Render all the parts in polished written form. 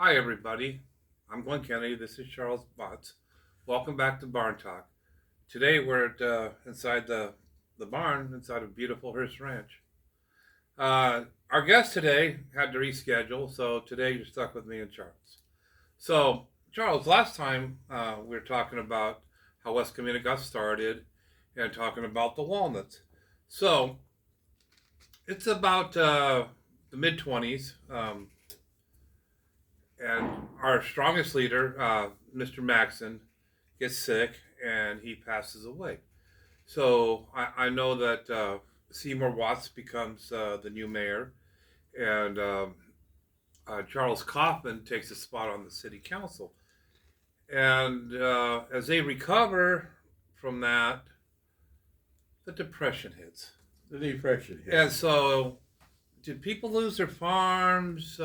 Hi, everybody. I'm Glenn Kennedy. This is Charles Botts. Welcome back to Barn Talk. Today we're inside the barn inside of beautiful Hearst Ranch. Our guest today had to reschedule, so today you're stuck with me and Charles. So, Charles, last time we were talking about how West Covina got started and talking about the walnuts. So, it's about the mid 20s. And our strongest leader, Mr. Maxon, gets sick and he passes away. So I know that Seymour Watts becomes the new mayor, and Charles Kaufman takes a spot on the city council. And as they recover from that, the depression hits. The depression hit. And so, did people lose their farms?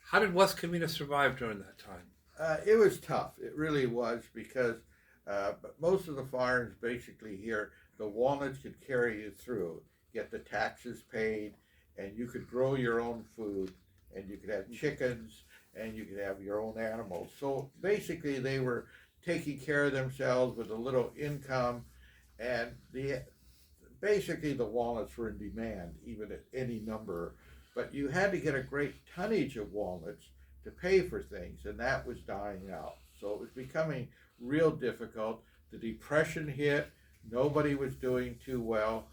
How did West Covina survive during that time? It was tough. It really was because but most of the farms basically here, the walnuts could carry you through, get the taxes paid, and you could grow your own food, and you could have chickens, and you could have your own animals. So basically, they were taking care of themselves with a little income, and the walnuts were in demand even at any number, but you had to get a great tonnage of walnuts to pay for things, and that was dying out. So it was becoming real difficult. The depression hit. Nobody was doing too well.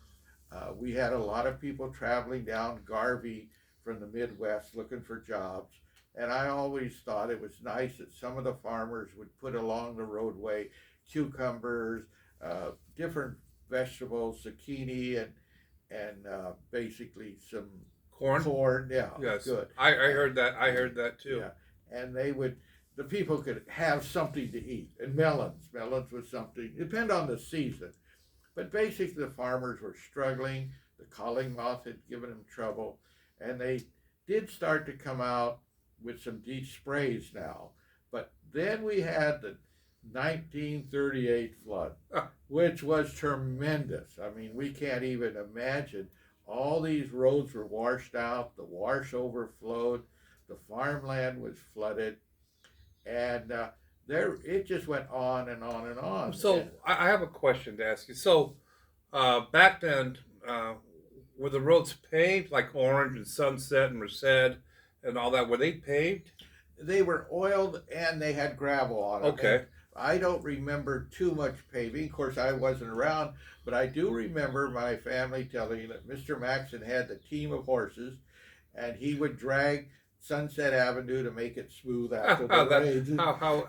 We had a lot of people traveling down Garvey from the Midwest looking for jobs. And I always thought it was nice that some of the farmers would put along the roadway cucumbers, different vegetables, zucchini, and basically some Corn? corn. Yeah, Yes. good. I heard that. I heard that too. Yeah, and the people could have something to eat. And melons was something. Depend on the season, but basically the farmers were struggling. The calling moth had given them trouble, and they did start to come out with some deep sprays now. But then we had the 1938 flood, which was tremendous. I mean, we can't even imagine. All these roads were washed out, the marsh overflowed, the farmland was flooded, and there it just went on and on and on. So I have a question to ask you. So back then, were the roads paved like Orange and Sunset and Merced and all that? Were they paved? They were oiled and they had gravel on them. Okay. And I don't remember too much paving. Of course, I wasn't around, but I do remember my family telling me that Mr. Maxon had the team of horses, and he would drag Sunset Avenue to make it smooth after the rains.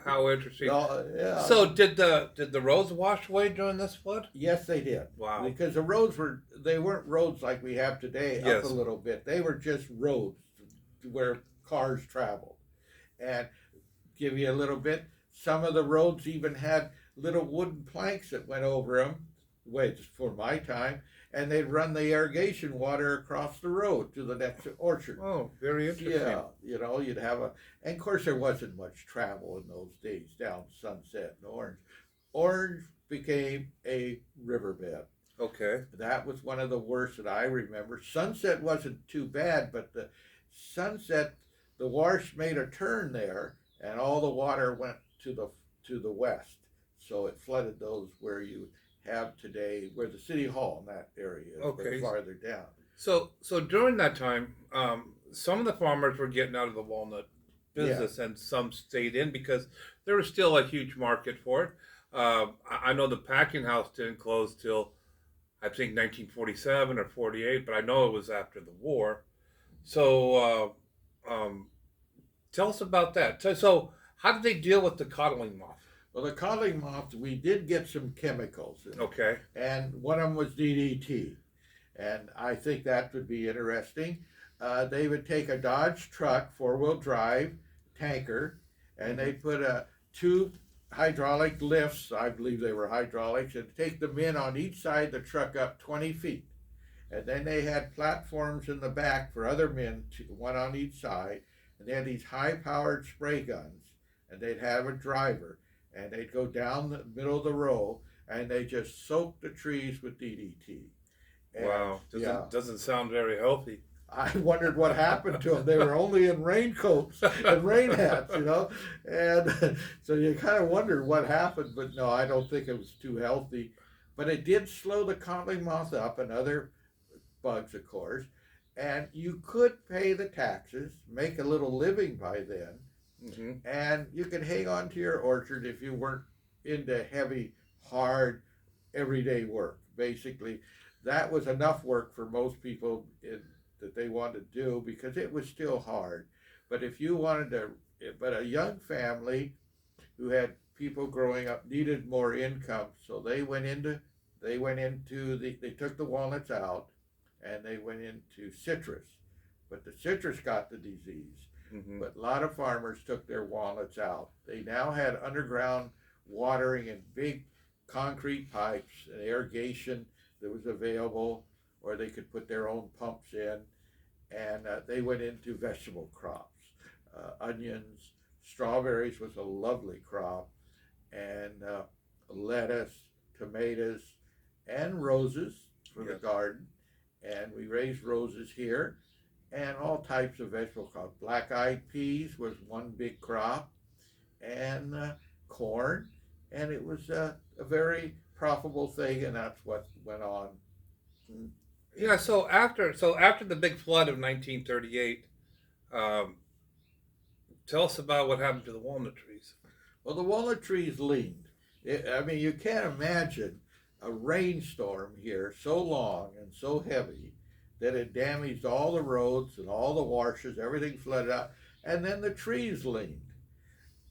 How interesting. Yeah. So did the roads wash away during this flood? Yes, they did. Wow. Because the roads they weren't roads like we have today, Yes. up a little bit. They were just roads where cars traveled. And give you a little bit, some of the roads even had little wooden planks that went over them, wait, for my time, and they'd run the irrigation water across the road to the next orchard. Oh, very interesting. Yeah, you'd have and of course there wasn't much travel in those days down Sunset and Orange. Orange became a riverbed. Okay. That was one of the worst that I remember. Sunset wasn't too bad, but the Sunset, the wash made a turn there, and all the water went to the west. So it flooded those where you have today, where the city hall in that area is, Okay. but farther down. So during that time, some of the farmers were getting out of the walnut business, and some stayed in because there was still a huge market for it. I know the packing house didn't close till I think 1947 or 48, but I know it was after the war. So tell us about that. So how did they deal with the codling moth? Well, the codling moth, we did get some chemicals in it, Okay. and one of them was DDT, and I think that would be interesting. They would take a Dodge truck, four-wheel drive tanker, and they'd put two hydraulic lifts, I believe they were hydraulics, and take the men on each side of the truck up 20 feet. And then they had platforms in the back for other men, one on each side, and they had these high-powered spray guns, and they'd have a driver, and they'd go down the middle of the row, and they just soak the trees with DDT. And, Wow. Doesn't sound very healthy. I wondered what happened to them. They were only in raincoats and rain hats, and so you kind of wondered what happened. But no, I don't think it was too healthy. But it did slow the codling moth up and other bugs, of course. And you could pay the taxes, make a little living by then, Hmm. and you could hang on to your orchard if you weren't into heavy, hard, everyday work. Basically, that was enough work for most people that they wanted to do because it was still hard. But if you wanted to, but a young family who had people growing up needed more income, so they took the walnuts out and they went into citrus, but the citrus got the disease. Hmm. But a lot of farmers took their walnuts out. They now had underground watering in big concrete pipes and irrigation that was available, or they could put their own pumps in, and they went into vegetable crops, onions, strawberries was a lovely crop, and lettuce, tomatoes, and roses for the Yes. garden. And we raised roses here, and all types of vegetable crops. Black-eyed peas was one big crop, and corn, and it was a very profitable thing, and that's what went on. Yeah. So after the big flood of 1938, um, tell us about what happened to the walnut trees. Well, the walnut trees leaned. I mean, you can't imagine a rainstorm here so long and so heavy that it damaged all the roads and all the washes, everything flooded out, and then the trees leaned,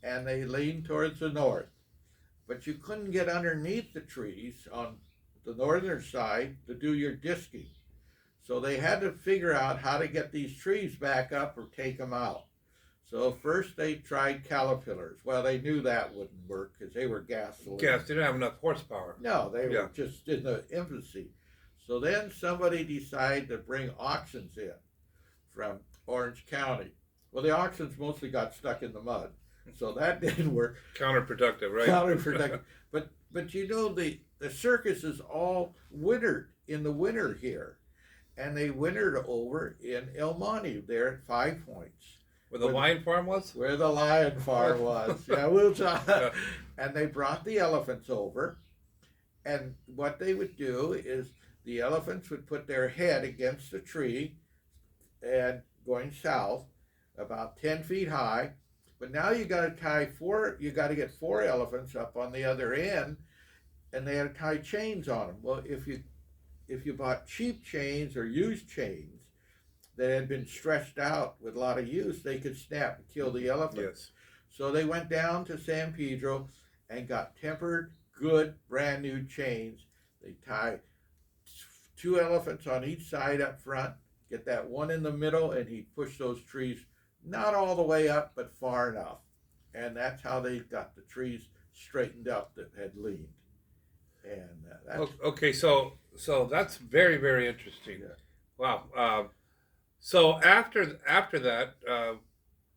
and they leaned towards the north. But you couldn't get underneath the trees on the northern side to do your disking. So they had to figure out how to get these trees back up or take them out. So first they tried caterpillars. Well, they knew that wouldn't work because they were gasoline. Yes, they didn't have enough horsepower. No, they Yeah. were just in the infancy. So then somebody decided to bring auxins in from Orange County. Well, the auxins mostly got stuck in the mud, so that didn't work. Counterproductive, right? Counterproductive. But the circuses all wintered in the winter here, and they wintered over in El Monte there at Five Points. Where the lion farm was? Where the lion farm was. Yeah, we'll talk. Yeah. And they brought the elephants over, and what they would do is the elephants would put their head against the tree and going south about 10 feet high. But now you got to get four elephants up on the other end, and they had to tie chains on them. Well, if you bought cheap chains or used chains that had been stretched out with a lot of use, they could snap and kill the elephant. Yes. So they went down to San Pedro and got tempered, good, brand new chains. They tie two elephants on each side up front, get that one in the middle, and he'd push those trees not all the way up, but far enough. And that's how they got the trees straightened up that had leaned. And that's Okay, so that's very, very interesting. Yeah. Wow. So after that,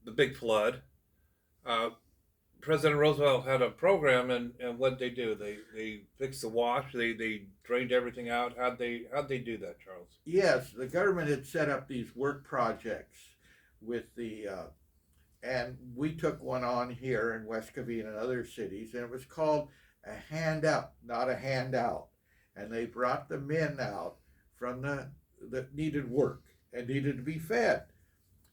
the big flood, uh, President Roosevelt had a program, and what did they do? They fixed the wash. They drained everything out. How'd they do that, Charles? Yes, the government had set up these work projects with and we took one on here in West Covina and other cities, and it was called a hand up, not a handout. And they brought the men out from that needed work and needed to be fed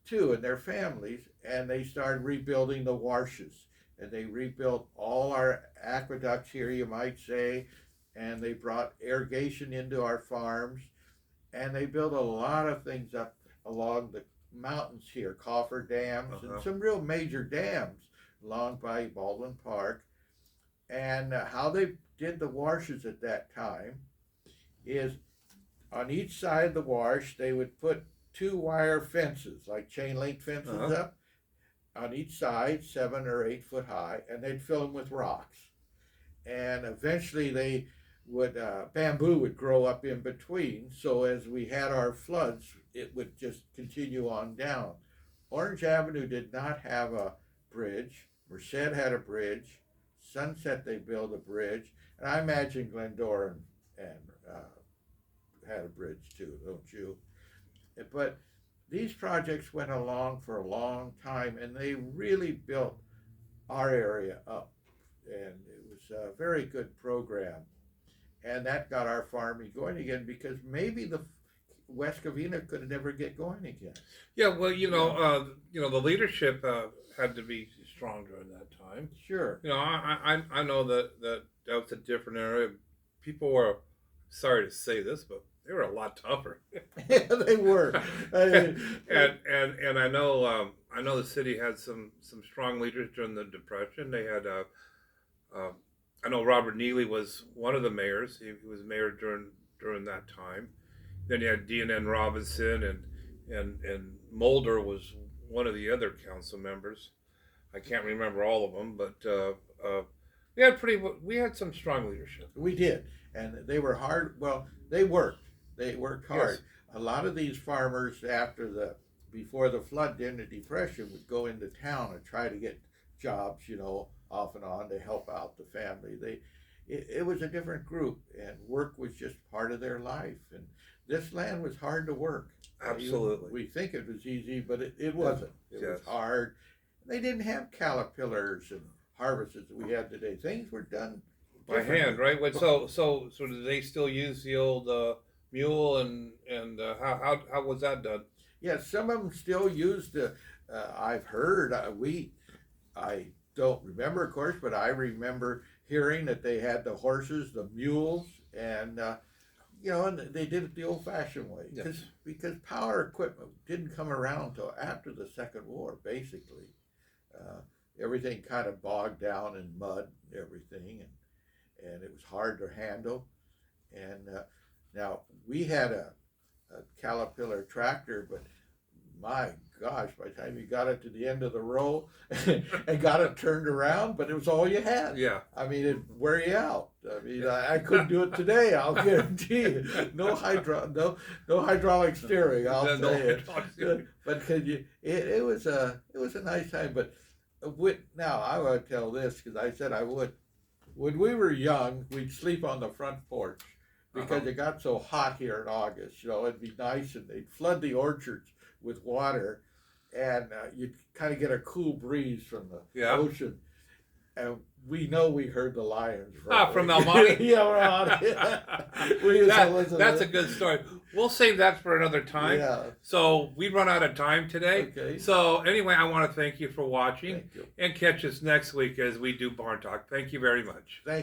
too, and their families, and they started rebuilding the washes, and they rebuilt all our aqueducts here, you might say, and they brought irrigation into our farms, and they built a lot of things up along the mountains here, coffer dams, and some real major dams along by Baldwin Park. And how they did the washes at that time is on each side of the wash they would put two wire fences, like chain link fences up on each side, 7 or 8 foot high, and they'd fill them with rocks. And eventually they would bamboo would grow up in between, so as we had our floods it would just continue on down. Orange Avenue did not have a bridge. Merced had a bridge. Sunset they built a bridge, and I imagine Glendora and had a bridge too, don't you? But these projects went along for a long time, and they really built our area up, and it was a very good program, and that got our farming going again because maybe the West Covina could never get going again. Yeah, well, the leadership had to be strong during that time. Sure. I know that was a different era. People were, sorry to say this, but they were a lot tougher. Yeah, they were. And I know the city had some strong leaders during the Depression. They had I know Robert Neely was one of the mayors. He was mayor during that time. Then you had D&N Robinson and Mulder was one of the other council members. I can't remember all of them, but we had some strong leadership. We did, and they were hard. Well, they worked hard. Yes. A lot of these farmers before the flood and the Depression would go into town and try to get jobs, off and on to help out the family. It was a different group, and work was just part of their life. And this land was hard to work. Absolutely. We think it was easy, but it wasn't. It was hard. They didn't have caterpillars and harvests that we have today. Things were done by hand, right? So do they still use the old mule and how was that done? Yeah, some of them still use I've heard I don't remember, of course, but I remember hearing that they had the horses, the mules, and and they did it the old-fashioned way because power equipment didn't come around until after the Second War, basically. Everything kind of bogged down in mud and everything, and it was hard to handle. And now we had a Caterpillar tractor, but my gosh, by the time you got it to the end of the row and got it turned around, but it was all you had. Yeah. I mean, it'd wear you out. I mean, I couldn't do it today, I'll guarantee you. No hydraulic steering, I'll say it. But it was a nice time. But now I would tell this because I said I would. When we were young, we'd sleep on the front porch because it got so hot here in August. It'd be nice, and they'd flood the orchards with water, and you'd kind of get a cool breeze from the ocean. And we heard the lions from El Monte. Yeah, we're on it. That's a good story. We'll save that for another time. Yeah. So we run out of time today. Okay. So anyway, I want to thank you for watching. Thank you. And catch us next week as we do Barn Talk. Thank you very much. Thank you.